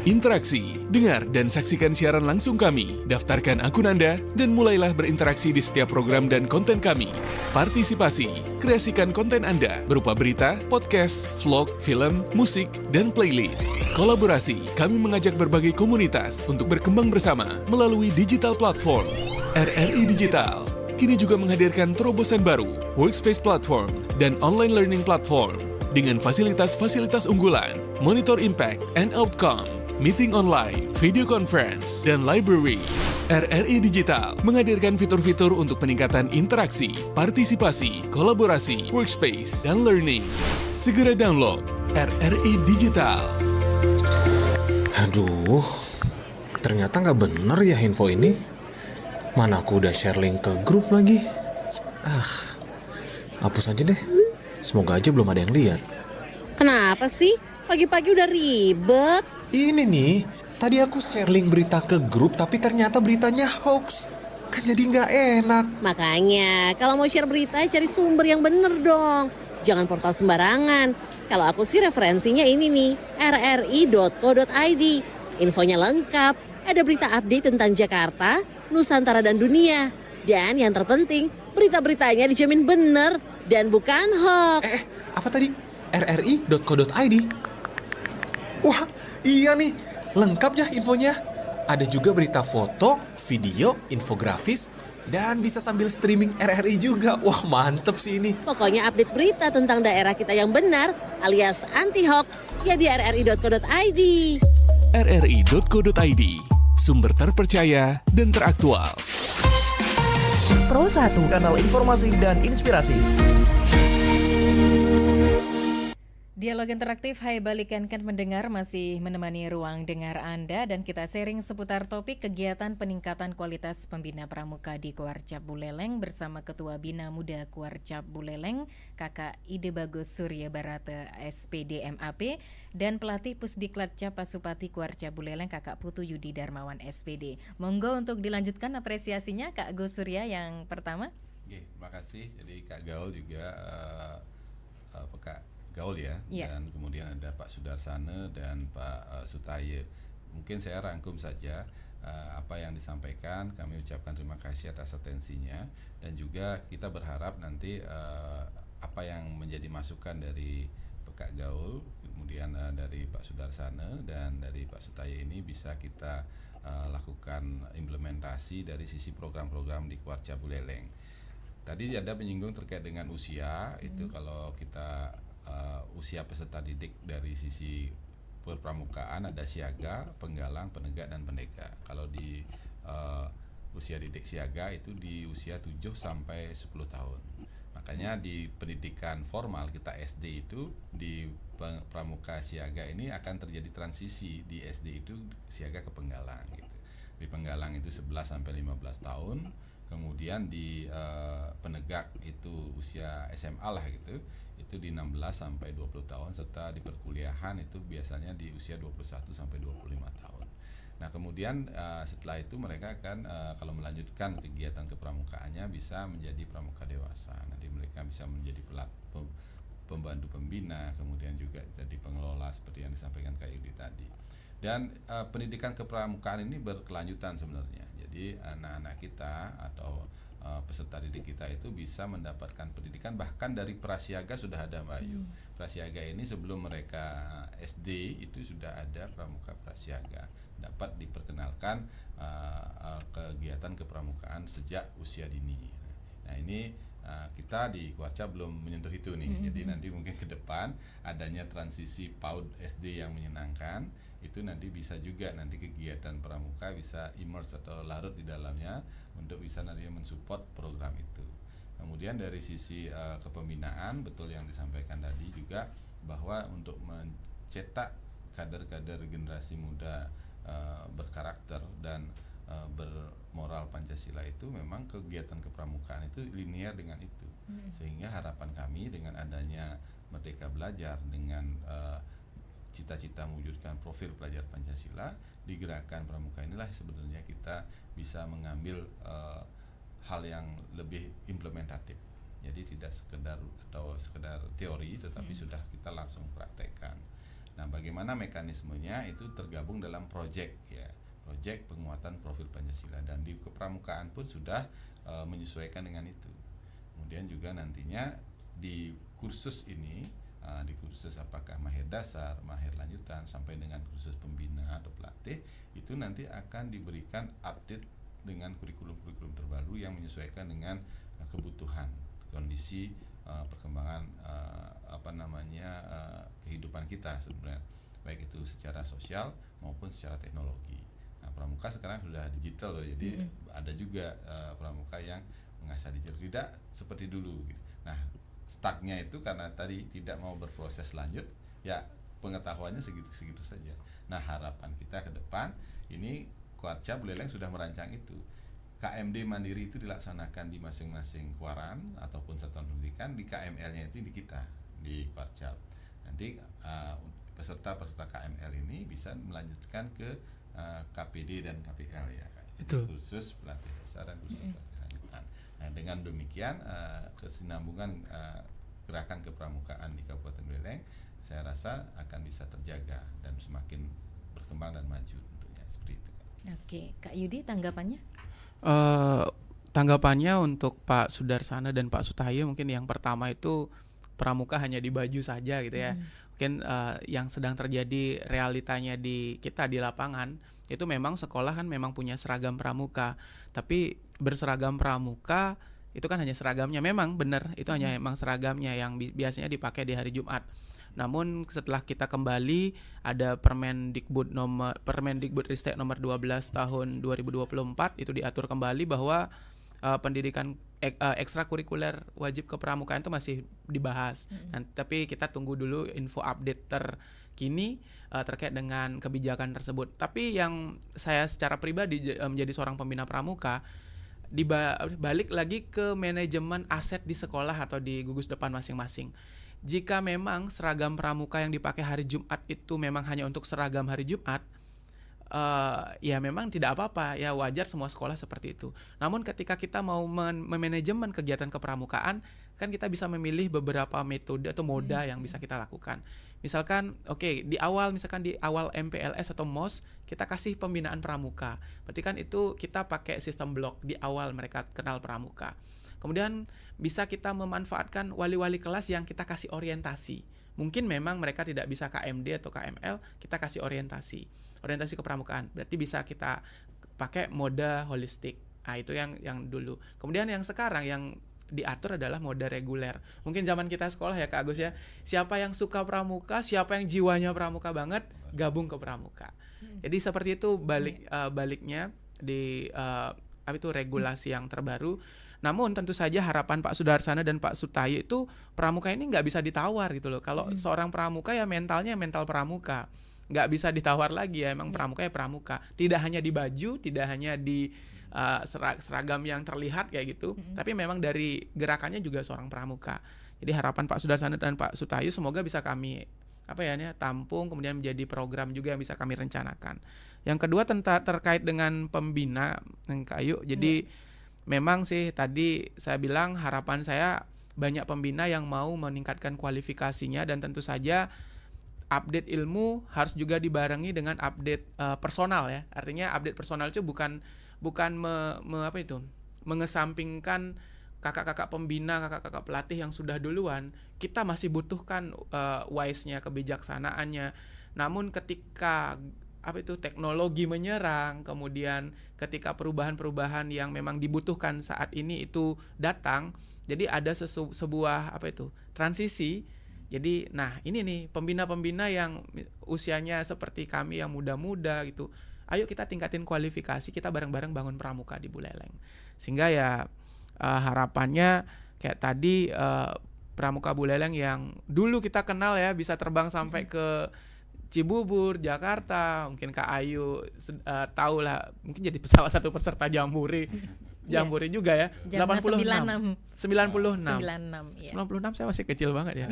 Interaksi, dengar dan saksikan siaran langsung kami, daftarkan akun Anda, dan mulailah berinteraksi di setiap program dan konten kami. Partisipasi, kreasikan konten Anda berupa berita, podcast, vlog, film, musik, dan playlist. Kolaborasi, kami mengajak berbagai komunitas untuk berkembang bersama melalui digital platform. RRI Digital kini juga menghadirkan terobosan baru, workspace platform, dan online learning platform dengan fasilitas-fasilitas unggulan, monitor impact and outcome, meeting online, video conference, dan library. RRI Digital menghadirkan fitur-fitur untuk peningkatan interaksi, partisipasi, kolaborasi, workspace, dan learning. Segera download RRI Digital. Aduh, ternyata nggak bener ya info ini. Mana aku udah share link ke grup lagi. Hapus aja deh. Semoga aja belum ada yang lihat. Kenapa sih? Pagi-pagi udah ribet. Ini nih, Tadi aku share link berita ke grup, tapi ternyata beritanya hoax. Kan jadi nggak enak. Makanya, kalau mau share berita, cari sumber yang bener dong. Jangan portal sembarangan. Kalau aku sih referensinya ini nih, rri.co.id. Infonya lengkap, ada berita update tentang Jakarta, Nusantara dan dunia. Dan yang terpenting, berita-beritanya dijamin bener dan bukan hoax. Apa tadi? rri.co.id? Wah, iya nih, lengkap ya infonya. Ada juga berita foto, video, infografis, dan bisa sambil streaming RRI juga. Wah, mantep sih ini. Pokoknya update berita tentang daerah kita yang benar alias anti-hoax ya di rri.co.id. rri.co.id, sumber terpercaya dan teraktual. Pro 1, kanal informasi dan inspirasi. Dialog interaktif Hai Balikankan mendengar masih menemani ruang dengar Anda dan kita sharing seputar topik kegiatan peningkatan kualitas pembina pramuka di Kuarcap Buleleng bersama Ketua Bina Muda Kuarcap Buleleng, Kakak Ide Bagus Surya Barata SPD MAP dan pelatih Pusdiklat Capasupati Kuarcap Buleleng Kakak Putu Yudi Darmawan SPD. Monggo untuk dilanjutkan apresiasinya Kak Gus Surya yang pertama. Oke, terima kasih. Jadi Kak Gaul juga Kak Gaul ya, dan kemudian ada Pak Sudarsana dan Pak Sutaye. Mungkin saya rangkum saja apa yang disampaikan. Kami ucapkan terima kasih atas atensinya dan juga kita berharap nanti apa yang menjadi masukan dari Kak Gaul, kemudian dari Pak Sudarsana dan dari Pak Sutaye ini bisa kita lakukan implementasi dari sisi program-program di Kuarcap Buleleng. Tadi ada menyinggung terkait dengan usia, itu kalau kita usia peserta didik dari sisi perpramukaan ada siaga, penggalang, penegak, dan pendeka. Kalau di usia didik siaga itu di usia 7 sampai 10 tahun. Makanya di pendidikan formal kita SD itu di pramuka siaga ini akan terjadi transisi di SD itu siaga ke penggalang gitu. Di penggalang itu 11 sampai 15 tahun. Kemudian di penegak itu usia SMA lah gitu, itu di 16 sampai 20 tahun, serta di perkuliahan itu biasanya di usia 21 sampai 25 tahun. Nah kemudian setelah itu mereka akan kalau melanjutkan kegiatan kepramukaannya bisa menjadi pramuka dewasa. Nanti mereka bisa menjadi pembantu pembina, kemudian juga jadi pengelola seperti yang disampaikan Kak Yudi tadi. Dan pendidikan kepramukaan ini berkelanjutan sebenarnya. Jadi anak-anak kita atau peserta didik kita itu bisa mendapatkan pendidikan bahkan dari prasiaga sudah ada Mbak Ayu. Prasiaga ini sebelum mereka SD itu sudah ada pramuka prasiaga, dapat diperkenalkan kegiatan kepramukaan sejak usia dini. Nah ini kita di Kuarcap belum menyentuh itu nih. Jadi nanti mungkin ke depan adanya transisi PAUD SD yang menyenangkan, itu nanti bisa juga nanti kegiatan pramuka bisa immerse atau larut di dalamnya untuk bisa nanti mensupport program itu. Kemudian dari sisi kepembinaan, betul yang disampaikan tadi juga bahwa untuk mencetak kader-kader generasi muda berkarakter dan bermoral Pancasila itu memang kegiatan kepramukaan itu linear dengan itu. Sehingga harapan kami dengan adanya Merdeka Belajar dengan cita-cita mewujudkan profil pelajar Pancasila di gerakan pramuka inilah sebenarnya kita bisa mengambil hal yang lebih implementatif. Jadi tidak sekedar teori tetapi sudah kita langsung praktekkan. Nah, bagaimana mekanismenya itu tergabung dalam proyek ya. Proyek penguatan profil Pancasila dan di kepramukaan pun sudah menyesuaikan dengan itu. Kemudian juga nantinya di kursus ini di kursus apakah mahir dasar, mahir lanjutan sampai dengan kursus pembina atau pelatih itu nanti akan diberikan update dengan kurikulum-kurikulum terbaru yang menyesuaikan dengan kebutuhan kondisi perkembangan kehidupan kita sebenarnya, baik itu secara sosial maupun secara teknologi. Nah, pramuka sekarang sudah digital loh, jadi ada juga pramuka yang mengasah digital, tidak seperti dulu gitu. Nah, stucknya itu karena tadi tidak mau berproses lanjut, ya pengetahuannya segitu-segitu saja. Nah, harapan kita ke depan ini Kuarcap Buleleng sudah merancang itu. KMD mandiri itu dilaksanakan di masing-masing kuaran ataupun satuan pendidikan, di KML-nya itu di kita, di Kuarcap. Nanti peserta KML ini bisa melanjutkan ke KPD dan KPL ya. Betul. Kursus pelatih dasar dan kursus pelatih lanjutan. Nah, dengan demikian kesinambungan gerakan kepramukaan di Kabupaten Buleleng saya rasa akan bisa terjaga dan semakin berkembang dan maju tentunya seperti itu. Oke, Kak Yudi tanggapannya? Tanggapannya untuk Pak Sudarsana dan Pak Sutayo mungkin yang pertama itu pramuka hanya di baju saja gitu ya. Mungkin yang sedang terjadi realitanya di kita di lapangan itu memang sekolah kan memang punya seragam pramuka, tapi berseragam pramuka itu kan hanya seragamnya, memang benar itu hanya memang seragamnya yang biasanya dipakai di hari Jumat. Namun setelah kita kembali ada Permendikbud Ristek nomor 12 tahun 2024 itu diatur kembali bahwa pendidikan ekstrakurikuler wajib kepramukaan itu masih dibahas. Tapi kita tunggu dulu info update terkini terkait dengan kebijakan tersebut. Tapi yang saya secara pribadi menjadi seorang pembina pramuka, dibalik lagi ke manajemen aset di sekolah atau di gugus depan masing-masing. Jika memang seragam pramuka yang dipakai hari Jumat itu memang hanya untuk seragam hari Jumat, ya memang tidak apa-apa, ya wajar semua sekolah seperti itu. Namun ketika kita mau memanajemen kegiatan kepramukaan, kan kita bisa memilih beberapa metode atau moda yang bisa kita lakukan. Misalkan di awal MPLS atau MOS kita kasih pembinaan pramuka. Berarti kan itu kita pakai sistem blok di awal mereka kenal pramuka. Kemudian bisa kita memanfaatkan wali-wali kelas yang kita kasih orientasi. Mungkin memang mereka tidak bisa KMD atau KML, kita kasih orientasi kepramukaan. Berarti bisa kita pakai mode holistik. Nah, itu yang dulu. Kemudian yang sekarang yang diatur adalah mode reguler. Mungkin zaman kita sekolah ya Kak Agus ya, siapa yang suka pramuka, siapa yang jiwanya pramuka banget, gabung ke pramuka. Jadi seperti itu baliknya di regulasi yang terbaru. Namun tentu saja harapan Pak Sudarsana dan Pak Sutayo itu pramuka ini nggak bisa ditawar gitu loh. Kalau seorang pramuka ya mentalnya mental pramuka, nggak bisa ditawar lagi ya. Emang pramuka ya pramuka. Tidak hanya di baju, tidak hanya di seragam yang terlihat kayak gitu, tapi memang dari gerakannya juga seorang pramuka. Jadi harapan Pak Sudarsana dan Pak Sutayo semoga bisa kami tampung, kemudian menjadi program juga yang bisa kami rencanakan. Yang kedua terkait dengan pembina Kak Ayu. Jadi memang sih tadi saya bilang harapan saya banyak pembina yang mau meningkatkan kualifikasinya, dan tentu saja update ilmu harus juga dibarengi dengan update personal ya. Artinya update personal itu bukan mengesampingkan kakak-kakak pembina, kakak-kakak pelatih yang sudah duluan. Kita masih butuhkan wise-nya, kebijaksanaannya. Namun ketika teknologi menyerang, kemudian ketika perubahan-perubahan yang memang dibutuhkan saat ini itu datang, jadi ada sebuah transisi. Jadi ini nih pembina-pembina yang usianya seperti kami yang muda-muda gitu, ayo kita tingkatin kualifikasi, kita bareng-bareng bangun pramuka di Buleleng. Sehingga ya harapannya kayak tadi pramuka Buleleng yang dulu kita kenal ya bisa terbang sampai ke Cibubur, Jakarta, mungkin Kak Ayu tahu lah, mungkin jadi salah satu peserta Jambore juga ya. 96. 96 saya masih kecil banget ya.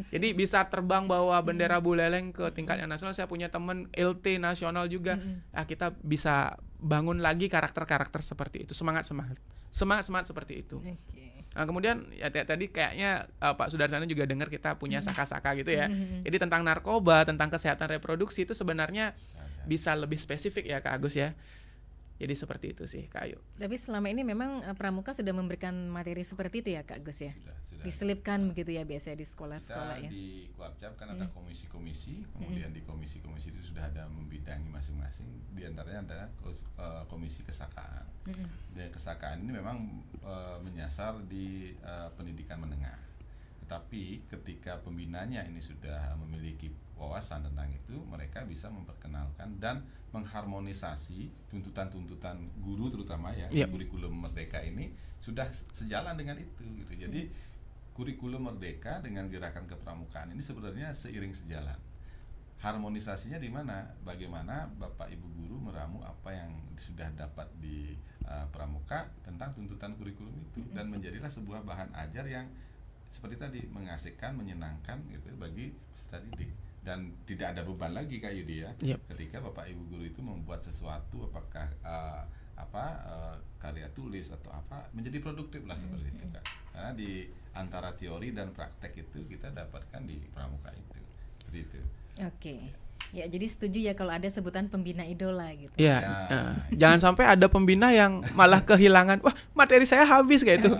Jadi bisa terbang bawa bendera Buleleng ke tingkat yang nasional. Saya punya teman LT nasional juga. Kita bisa bangun lagi karakter-karakter seperti itu. Semangat seperti itu. Nah, kemudian ya tadi kayaknya Pak Sudarsana juga dengar kita punya saka-saka gitu ya. Jadi tentang narkoba, tentang kesehatan reproduksi itu sebenarnya bisa lebih spesifik ya Kak Agus ya. Jadi seperti itu sih Kak Ayu. Tapi selama ini memang pramuka sudah memberikan materi seperti itu ya Kak Agus ya? Sudah. Diselipkan begitu ya biasanya di sekolah-sekolah ya? Di Kuarcap kan ada komisi-komisi, kemudian di komisi-komisi itu sudah ada membidangi masing-masing. Di antaranya ada komisi kesakaan. Dan kesakaan ini memang menyasar di pendidikan menengah. Tetapi ketika pembinanya ini sudah memiliki wawasan tentang itu, mereka bisa memperkenalkan dan mengharmonisasi tuntutan-tuntutan guru terutama ya. Kurikulum Merdeka ini sudah sejalan dengan itu gitu. Jadi kurikulum Merdeka dengan gerakan kepramukaan ini sebenarnya seiring sejalan. Harmonisasinya di mana? Bagaimana Bapak Ibu guru meramu apa yang sudah dapat di pramuka tentang tuntutan kurikulum itu, dan menjadilah sebuah bahan ajar yang seperti tadi mengasihkan, menyenangkan gitu bagi peserta didik. dan tidak ada beban lagi Kak Yudi ya. Ketika Bapak Ibu guru itu membuat sesuatu, apakah karya tulis atau apa, menjadi produktif lah seperti itu Kak. Karena di antara teori dan praktek itu kita dapatkan di pramuka itu. Seperti itu. Oke. Ya, jadi setuju ya kalau ada sebutan pembina idola gitu. Ya, jangan sampai ada pembina yang malah kehilangan, wah materi saya habis kayak itu.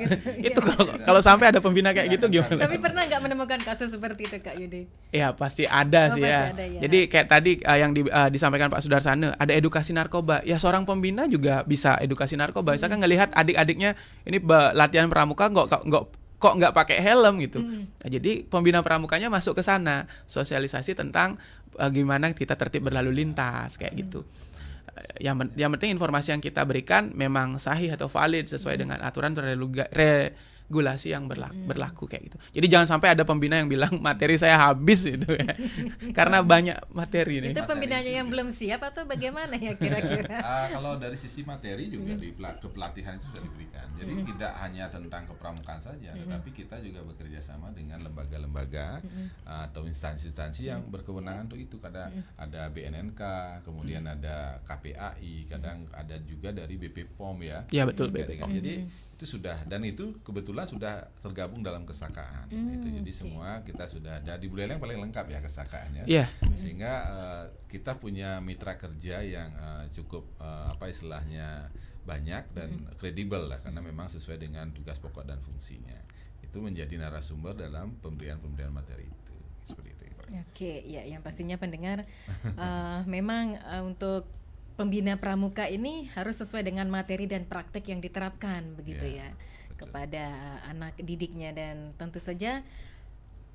Itu kalau sampai ada pembina kayak gitu gimana? Tapi pernah nggak menemukan kasus seperti itu Kak Yudi? Ya pasti ada sih ya. Ada, ya. Jadi kayak tadi yang disampaikan Pak Sudarsana, ada edukasi narkoba. Ya seorang pembina juga bisa edukasi narkoba. Misalkan ngelihat adik-adiknya ini latihan pramuka kok nggak pakai helm gitu. Nah, jadi pembina pramukanya masuk ke sana, sosialisasi tentang gimana kita tertib berlalu lintas kayak gitu. Yang penting informasi yang kita berikan memang sahih atau valid sesuai dengan aturan regulasi yang berlaku kayak gitu. Jadi jangan sampai ada pembina yang bilang materi saya habis gitu ya. Karena banyak materi nih. Itu pembinanya yang belum siap atau bagaimana ya kira-kira? Kalau dari sisi materi juga di kepelatihan itu sudah diberikan. Jadi tidak hanya tentang kepramukaan saja, tetapi kita juga bekerja sama dengan lembaga-lembaga atau instansi-instansi yang berkewenangan untuk itu. Kadang ada BNNK, kemudian ada KPAI, kadang ada juga dari BP POM ya. Iya betul BP POM. Jadi itu sudah, dan itu kebetulan sudah tergabung dalam kesakaan. Jadi semua kita sudah ada di Buleleng paling lengkap ya kesakaannya. Sehingga kita punya mitra kerja yang cukup istilahnya banyak dan kredibel lah, karena memang sesuai dengan tugas pokok dan fungsinya. Itu menjadi narasumber dalam pemberian materi itu. Seperti itu. Oke, ya yang pastinya pendengar memang untuk pembina pramuka ini harus sesuai dengan materi dan praktek yang diterapkan begitu ya kepada anak didiknya, dan tentu saja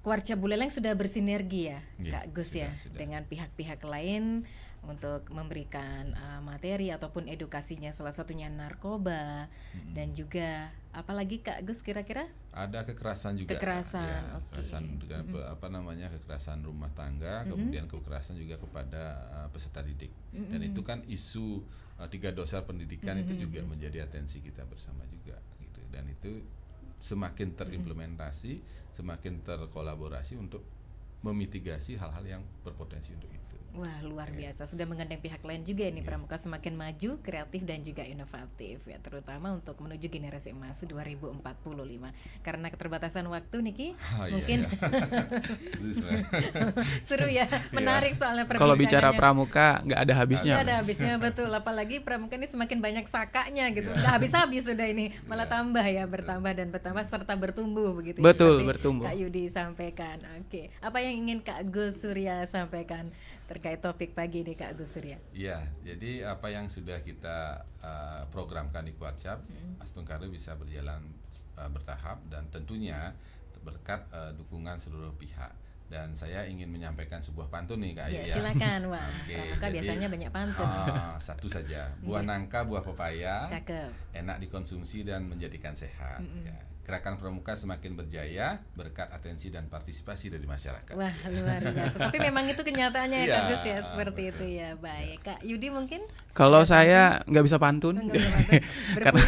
Kuarca Buleleng sudah bersinergi ya Kak Gus ya dengan pihak-pihak lain untuk memberikan materi ataupun edukasinya, salah satunya narkoba dan juga apalagi Kak Gus kira-kira? Ada kekerasan juga. Kekerasan, kekerasan kekerasan rumah tangga, kemudian kekerasan juga kepada peserta didik. Dan itu kan isu 3 dosa pendidikan itu juga menjadi atensi kita bersama juga gitu. Dan itu semakin terimplementasi, semakin terkolaborasi untuk memitigasi hal-hal yang berpotensi untuk itu. Wah, luar biasa. Sudah menggandeng pihak lain juga ini pramuka semakin maju, kreatif dan juga inovatif ya, terutama untuk menuju generasi emas 2045. Karena keterbatasan waktu Niki, mungkin seru ya, menarik soalnya perbincangannya. Kalau bicara pramuka nggak ada habisnya. Nggak ada habisnya, betul. Apalagi pramuka ini semakin banyak sakanya gitu. Nggak habis-habis sudah ini, malah tambah ya, bertambah dan bertambah serta bertumbuh begitu. Betul, ya, bertumbuh. Kak Yudi sampaikan. Oke, apa yang ingin Kak Gus Surya sampaikan terkait topik pagi ini Kak Gus Surya? Iya, jadi apa yang sudah kita programkan di Kuarcap, Astungkaru bisa berjalan bertahap dan tentunya berkat dukungan seluruh pihak. Dan saya ingin menyampaikan sebuah pantun nih Kak Ayu ya. Silakan, wah. Pramuka biasanya banyak pantun. Satu saja, buah nangka, buah pepaya, cakep, enak dikonsumsi dan menjadikan sehat. Ya. Gerakan Pramuka semakin berjaya berkat atensi dan partisipasi dari masyarakat. Wah, luar biasa. Tapi memang itu kenyataannya ya Kak Gus ya, seperti itu ya. Baik, Kak Yudi mungkin? Kalau saya nggak bisa pantun, karena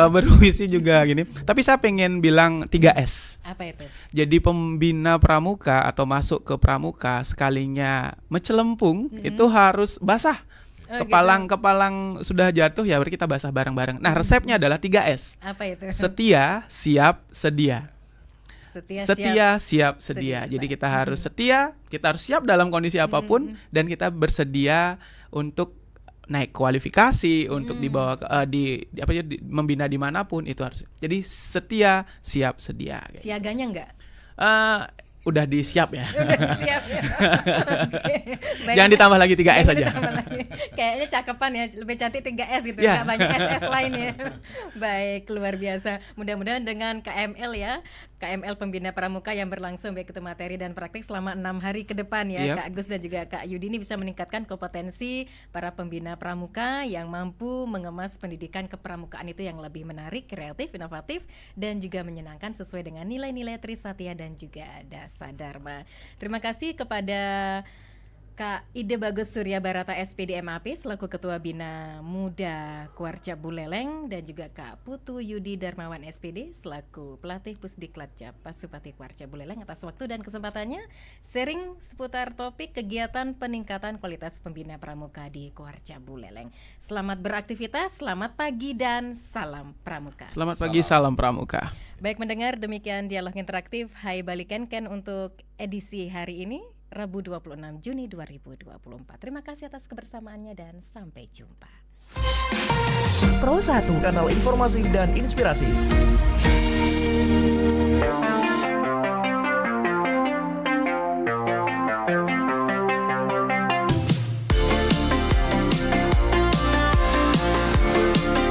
berpuisi juga gini. Tapi saya pengen bilang 3S. Apa itu? Jadi pembina pramuka atau masuk ke pramuka sekalinya mecelempung itu harus basah. Kepalang sudah jatuh ya, berarti kita basah bareng-bareng. Nah, resepnya adalah 3S. Apa itu? Setia, siap, sedia. Setia, siap, sedia. Jadi kita harus setia, kita harus siap dalam kondisi apapun, dan kita bersedia untuk naik kualifikasi, untuk dibawa ke membina dimanapun itu harus. Jadi setia, siap, sedia. Siaganya enggak? Udah disiap ya. Udah siap ya. Okay. Jangan ditambah lagi 3S aja. Kayaknya cakepan ya, lebih cantik 3S gitu, nggak banyak SS lain ya. Baik, luar biasa. Mudah-mudahan dengan KML ya, KML Pembina Pramuka yang berlangsung baik itu materi dan praktik selama 6 hari ke depan ya, Kak Gus dan juga Kak Yudi ini bisa meningkatkan kompetensi para pembina pramuka yang mampu mengemas pendidikan kepramukaan itu yang lebih menarik, kreatif, inovatif, dan juga menyenangkan sesuai dengan nilai-nilai Trisatya dan juga Dasa Dharma. Terima kasih kepada Kak Ide Bagus Surya Barata SPD MAP selaku Ketua Bina Muda Kuarca Buleleng dan juga Kak Putu Yudi Darmawan SPD selaku Pelatih Pusdiklat Pasupati Kuarca Buleleng atas waktu dan kesempatannya sharing seputar topik kegiatan peningkatan kualitas pembina pramuka di Kuarca Buleleng. Selamat beraktivitas, selamat pagi dan salam pramuka. Selamat pagi, salam pramuka. Baik mendengar, demikian dialog interaktif Hai Bali Kenken untuk edisi hari ini. Rabu 26 Juni 2024. Terima kasih atas kebersamaannya dan sampai jumpa. Pro 1, kanal informasi dan inspirasi.